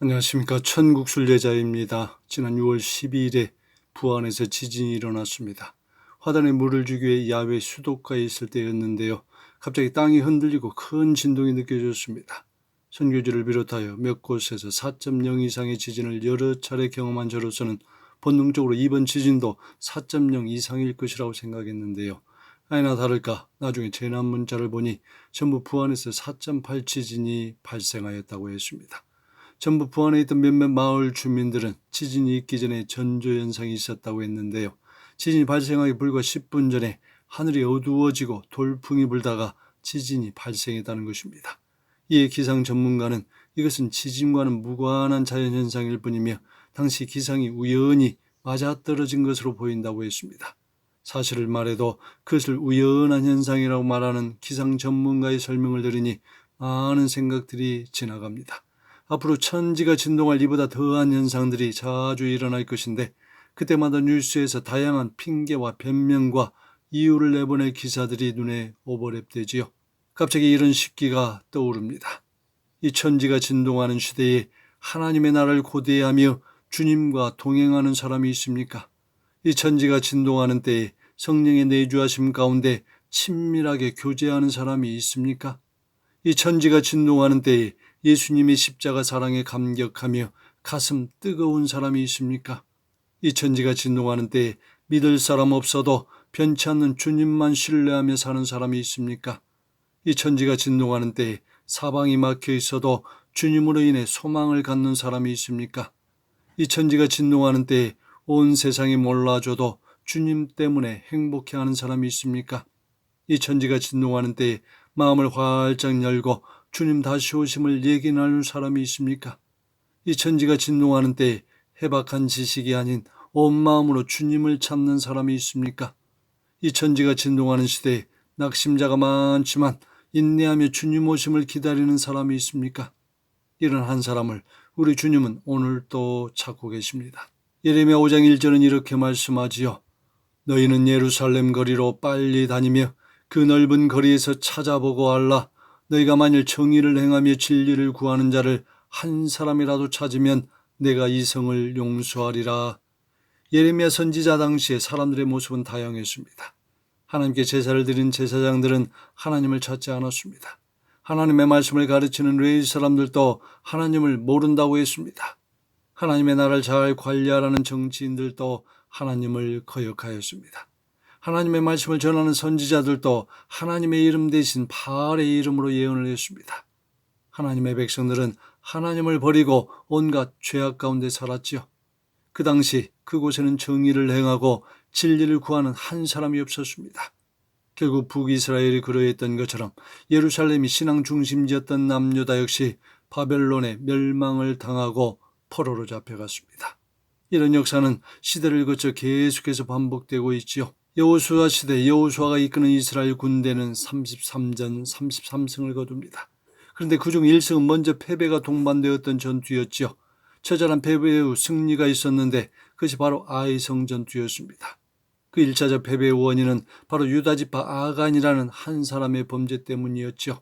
안녕하십니까. 천국순례자입니다. 지난 6월 12일에 부안에서 지진이 일어났습니다. 화단에 물을 주기 위해 야외 수도가에 있을 때였는데요. 갑자기 땅이 흔들리고 큰 진동이 느껴졌습니다. 선교지를 비롯하여 몇 곳에서 4.0 이상의 지진을 여러 차례 경험한 저로서는 본능적으로 이번 지진도 4.0 이상일 것이라고 생각했는데요. 아니나 다를까 나중에 재난 문자를 보니 전부 부안에서 4.8 지진이 발생하였다고 했습니다. 전부 부안에 있던 몇몇 마을 주민들은 지진이 있기 전에 전조현상이 있었다고 했는데요. 지진이 발생하기 불과 10분 전에 하늘이 어두워지고 돌풍이 불다가 지진이 발생했다는 것입니다. 이에 기상 전문가는 이것은 지진과는 무관한 자연현상일 뿐이며 당시 기상이 우연히 맞아떨어진 것으로 보인다고 했습니다. 사실을 말해도 그것을 우연한 현상이라고 말하는 기상 전문가의 설명을 들으니 많은 생각들이 지나갑니다. 앞으로 천지가 진동할 이보다 더한 현상들이 자주 일어날 것인데 그때마다 뉴스에서 다양한 핑계와 변명과 이유를 내보낼 기사들이 눈에 오버랩되지요. 갑자기 이런 시기가 떠오릅니다. 이 천지가 진동하는 시대에 하나님의 나라를 고대하며 주님과 동행하는 사람이 있습니까? 이 천지가 진동하는 때에 성령의 내주하심 가운데 친밀하게 교제하는 사람이 있습니까? 이 천지가 진동하는 때에 예수님의 십자가 사랑에 감격하며 가슴 뜨거운 사람이 있습니까? 이 천지가 진동하는 때에 믿을 사람 없어도 변치 않는 주님만 신뢰하며 사는 사람이 있습니까? 이 천지가 진동하는 때에 사방이 막혀 있어도 주님으로 인해 소망을 갖는 사람이 있습니까? 이 천지가 진동하는 때에 온 세상이 몰라줘도 주님 때문에 행복해하는 사람이 있습니까? 이 천지가 진동하는 때에 마음을 활짝 열고 주님 다시 오심을 얘기 나눌 사람이 있습니까? 이 천지가 진동하는 때에 해박한 지식이 아닌 온 마음으로 주님을 찾는 사람이 있습니까? 이 천지가 진동하는 시대에 낙심자가 많지만 인내하며 주님 오심을 기다리는 사람이 있습니까? 이런 한 사람을 우리 주님은 오늘 또 찾고 계십니다. 예레미야 5장 1절은 이렇게 말씀하지요. 너희는 예루살렘 거리로 빨리 다니며 그 넓은 거리에서 찾아보고 알라. 너희가 만일 정의를 행하며 진리를 구하는 자를 한 사람이라도 찾으면 내가 이 성을 용서하리라. 예레미야 선지자 당시에 사람들의 모습은 다양했습니다. 하나님께 제사를 드린 제사장들은 하나님을 찾지 않았습니다. 하나님의 말씀을 가르치는 레위 사람들도 하나님을 모른다고 했습니다. 하나님의 나라를 잘 관리하라는 정치인들도 하나님을 거역하였습니다. 하나님의 말씀을 전하는 선지자들도 하나님의 이름 대신 바알의 이름으로 예언을 했습니다. 하나님의 백성들은 하나님을 버리고 온갖 죄악 가운데 살았지요. 그 당시 그곳에는 정의를 행하고 진리를 구하는 한 사람이 없었습니다. 결국 북이스라엘이 그러했던 것처럼 예루살렘이 신앙 중심지였던 남유다 역시 바벨론의 멸망을 당하고 포로로 잡혀갔습니다. 이런 역사는 시대를 거쳐 계속해서 반복되고 있지요. 여호수아 시대 여호수아가 이끄는 이스라엘 군대는 33전 33승을 거둡니다. 그런데 그중 1승은 먼저 패배가 동반되었던 전투였지요. 처절한 패배 후 승리가 있었는데 그것이 바로 아이성 전투였습니다. 그 1차적 패배의 원인은 바로 유다지파 아간이라는 한 사람의 범죄 때문이었죠.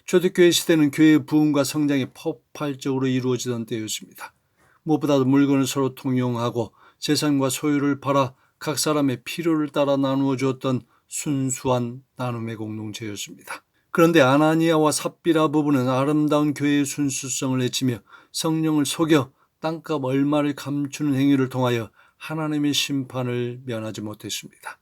초대교회 시대는 교회의 부흥과 성장이 폭발적으로 이루어지던 때였습니다. 무엇보다도 물건을 서로 통용하고 재산과 소유를 팔아 각 사람의 필요를 따라 나누어 주었던 순수한 나눔의 공동체였습니다. 그런데 아나니아와 삽비라 부부는 아름다운 교회의 순수성을 해치며 성령을 속여 땅값 얼마를 감추는 행위를 통하여 하나님의 심판을 면하지 못했습니다.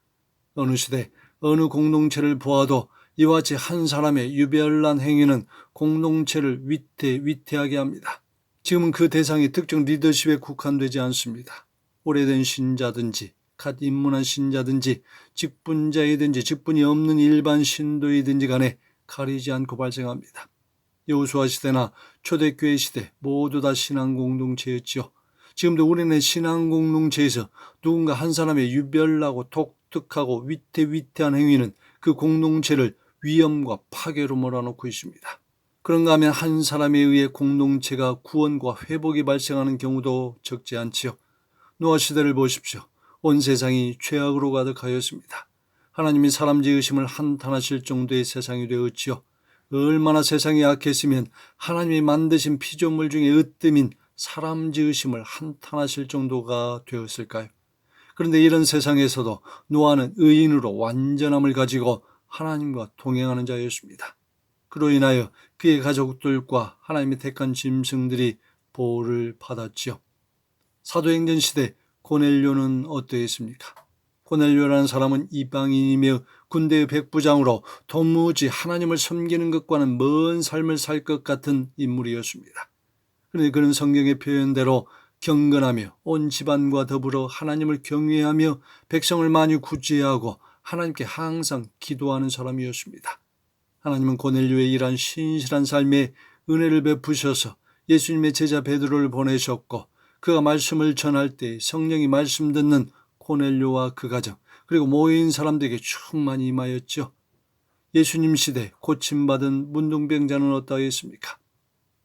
어느 시대 어느 공동체를 보아도 이와 같이 한 사람의 유별난 행위는 공동체를 위태하게 합니다. 지금은 그 대상이 특정 리더십에 국한되지 않습니다. 오래된 신자든지 갓 입문한 신자든지 직분자이든지 직분이 없는 일반 신도이든지 간에 가리지 않고 발생합니다. 여호수아 시대나 초대교회 시대 모두 다 신앙 공동체였지요. 지금도 우리는 신앙 공동체에서 누군가 한 사람의 유별나고 독특하고 위태한 행위는 그 공동체를 위험과 파괴로 몰아넣고 있습니다. 그런가 하면 한 사람에 의해 공동체가 구원과 회복이 발생하는 경우도 적지 않지요. 노아 시대를 보십시오. 온 세상이 죄악으로 가득하였습니다. 하나님이 사람 지으심을 한탄하실 정도의 세상이 되었지요. 얼마나 세상이 악했으면 하나님이 만드신 피조물 중에 으뜸인 사람 지으심을 한탄하실 정도가 되었을까요? 그런데 이런 세상에서도 노아는 의인으로 완전함을 가지고 하나님과 동행하는 자였습니다. 그로 인하여 그의 가족들과 하나님이 택한 짐승들이 보호를 받았지요. 사도행전 시대 고넬료는 어떠했습니까? 고넬료라는 사람은 이방인이며 군대의 백부장으로 도무지 하나님을 섬기는 것과는 먼 삶을 살 것 같은 인물이었습니다. 그런데 그는 성경의 표현대로 경건하며 온 집안과 더불어 하나님을 경외하며 백성을 많이 구제하고 하나님께 항상 기도하는 사람이었습니다. 하나님은 고넬료의 이러한 신실한 삶에 은혜를 베푸셔서 예수님의 제자 베드로를 보내셨고, 그가 말씀을 전할 때 성령이 말씀 듣는 고넬료와 그 가정, 그리고 모인 사람들에게 충만히 임하였죠. 예수님 시대 고침받은 문둥병자는 어떠했습니까?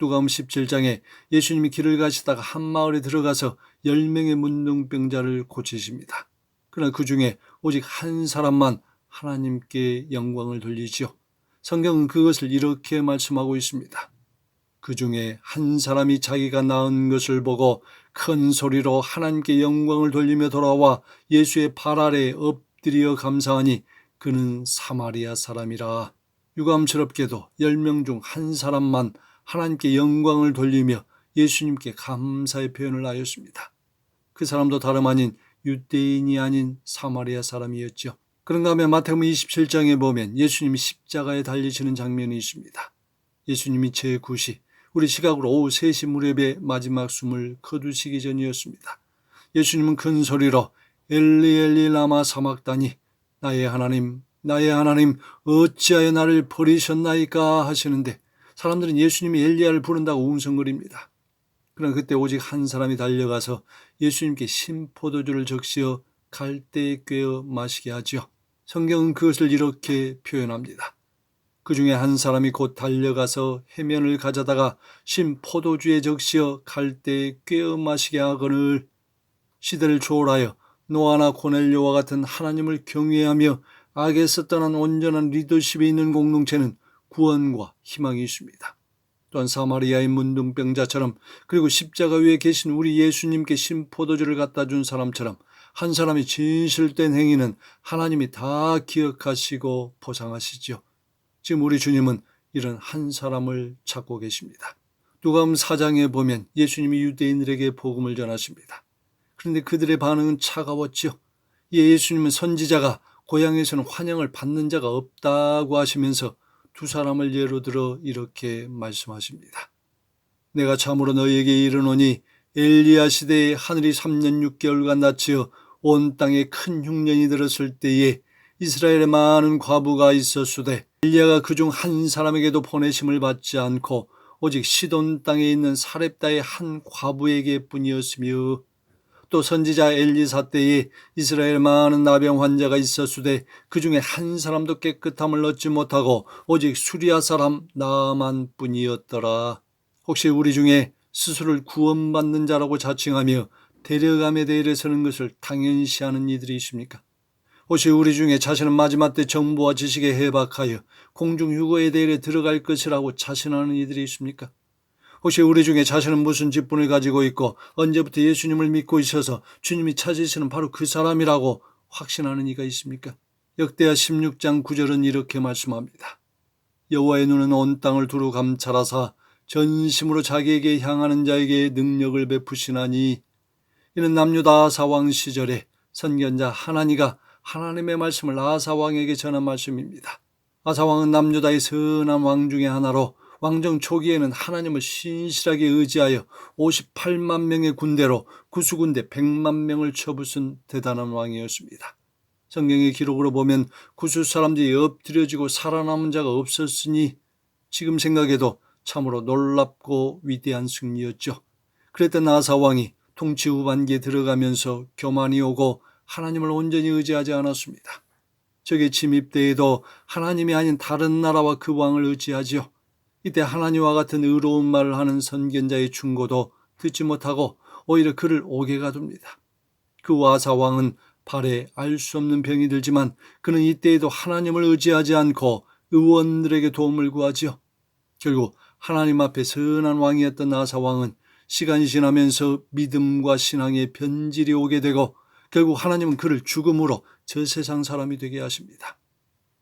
누가복음 17장에 예수님이 길을 가시다가 한 마을에 들어가서 10명의 문둥병자를 고치십니다. 그러나 그 중에 오직 한 사람만 하나님께 영광을 돌리지요. 성경은 그것을 이렇게 말씀하고 있습니다. 그 중에 한 사람이 자기가 낳은 것을 보고 큰 소리로 하나님께 영광을 돌리며 돌아와 예수의 발 아래에 엎드려 감사하니 그는 사마리아 사람이라. 유감스럽게도 10명 중 한 사람만 하나님께 영광을 돌리며 예수님께 감사의 표현을 하였습니다. 그 사람도 다름 아닌 유대인이 아닌 사마리아 사람이었죠. 그런가 하면 마태복음 27장에 보면 예수님이 십자가에 달리시는 장면이 있습니다. 예수님이 제9시, 우리 시각으로 오후 3시 무렵에 마지막 숨을 거두시기 전이었습니다. 예수님은 큰 소리로 엘리 엘리 라마 사막다니, 나의 하나님 어찌하여 나를 버리셨나이까 하시는데, 사람들은 예수님이 엘리야를 부른다고 웅성거립니다. 그러나 그때 오직 한 사람이 달려가서 예수님께 신포도주를 적시어 갈대에 꿰어 마시게 하지요. 성경은 그것을 이렇게 표현합니다. 그 중에 한 사람이 곧 달려가서 해면을 가져다가 신포도주에 적시어 갈대에 꿰어 마시게 하거늘, 시대를 초월하여 노아나 고넬료와 같은 하나님을 경외하며 악에서 떠난 온전한 리더십이 있는 공동체는 구원과 희망이 있습니다. 또한 사마리아의 문둥병자처럼, 그리고 십자가 위에 계신 우리 예수님께 신포도주를 갖다 준 사람처럼 한 사람이 진실된 행위는 하나님이 다 기억하시고 보상하시죠. 지금 우리 주님은 이런 한 사람을 찾고 계십니다. 누가복음 4장에 보면 예수님이 유대인들에게 복음을 전하십니다. 그런데 그들의 반응은 차가웠죠. 예수님은 선지자가 고향에서는 환영을 받는 자가 없다고 하시면서 두 사람을 예로 들어 이렇게 말씀하십니다. 내가 참으로 너희에게 이르노니 엘리야 시대에 하늘이 3년 6개월간 닫히어 온 땅에 큰 흉년이 들었을 때에 이스라엘에 많은 과부가 있었으되 엘리야가 그중 한 사람에게도 보내심을 받지 않고 오직 시돈 땅에 있는 사렙다의 한 과부에게 뿐이었으며, 또 선지자 엘리사 때에 이스라엘 많은 나병 환자가 있었으되 그 중에 한 사람도 깨끗함을 얻지 못하고 오직 수리아 사람 나만 뿐이었더라. 혹시 우리 중에 스스로를 구원받는 자라고 자칭하며 데려감에 대해 서는 것을 당연시하는 이들이 있습니까? 혹시 우리 중에 자신은 마지막 때 정보와 지식에 해박하여 공중휴거에 대해 들어갈 것이라고 자신하는 이들이 있습니까? 혹시 우리 중에 자신은 무슨 직분을 가지고 있고 언제부터 예수님을 믿고 있어서 주님이 찾으시는 바로 그 사람이라고 확신하는 이가 있습니까? 역대하 16장 9절은 이렇게 말씀합니다. 여호와의 눈은 온 땅을 두루 감찰하사 전심으로 자기에게 향하는 자에게 능력을 베푸시나니, 이는 남유다 아사 왕 시절에 선견자 하나니가 하나님의 말씀을 아사 왕에게 전한 말씀입니다. 아사 왕은 남유다의 선한 왕 중에 하나로 왕정 초기에는 하나님을 신실하게 의지하여 58만 명의 군대로 구수군대 100만 명을 쳐부순 대단한 왕이었습니다. 성경의 기록으로 보면 구수 사람들이 엎드려지고 살아남은 자가 없었으니 지금 생각해도 참으로 놀랍고 위대한 승리였죠. 그랬던 아사 왕이 통치 후반기에 들어가면서 교만이 오고 하나님을 온전히 의지하지 않았습니다. 적의 침입 때에도 하나님이 아닌 다른 나라와 그 왕을 의지하지요. 이때 하나님과 같은 의로운 말을 하는 선견자의 충고도 듣지 못하고 오히려 그를 옥에 가둡니다. 그 아사 왕은 발에 알 수 없는 병이 들지만 그는 이때에도 하나님을 의지하지 않고 의원들에게 도움을 구하지요. 결국 하나님 앞에 선한 왕이었던 아사 왕은 시간이 지나면서 믿음과 신앙의 변질이 오게 되고 결국 하나님은 그를 죽음으로 저 세상 사람이 되게 하십니다.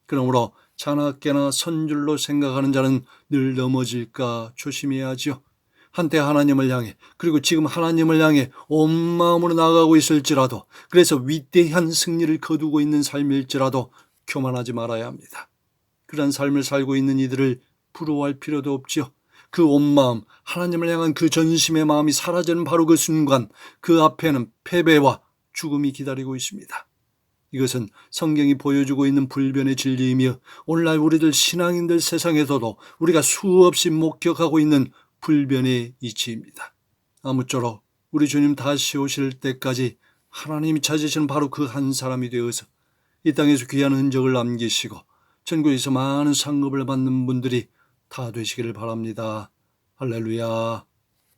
그러므로 자나깨나 선줄로 생각하는 자는 늘 넘어질까 조심해야 하지요. 한때 하나님을 향해 그리고 지금 하나님을 향해 온 마음으로 나아가고 있을지라도, 그래서 위대한 승리를 거두고 있는 삶일지라도 교만하지 말아야 합니다. 그런 삶을 살고 있는 이들을 부러워할 필요도 없지요. 그 온 마음, 하나님을 향한 그 전심의 마음이 사라지는 바로 그 순간 그 앞에는 패배와 죽음이 기다리고 있습니다. 이것은 성경이 보여주고 있는 불변의 진리이며 오늘날 우리들 신앙인들 세상에서도 우리가 수없이 목격하고 있는 불변의 이치입니다. 아무쪼록 우리 주님 다시 오실 때까지 하나님이 찾으시는 바로 그 한 사람이 되어서 이 땅에서 귀한 흔적을 남기시고 천국에서 많은 상급을 받는 분들이 다 되시기를 바랍니다. 할렐루야.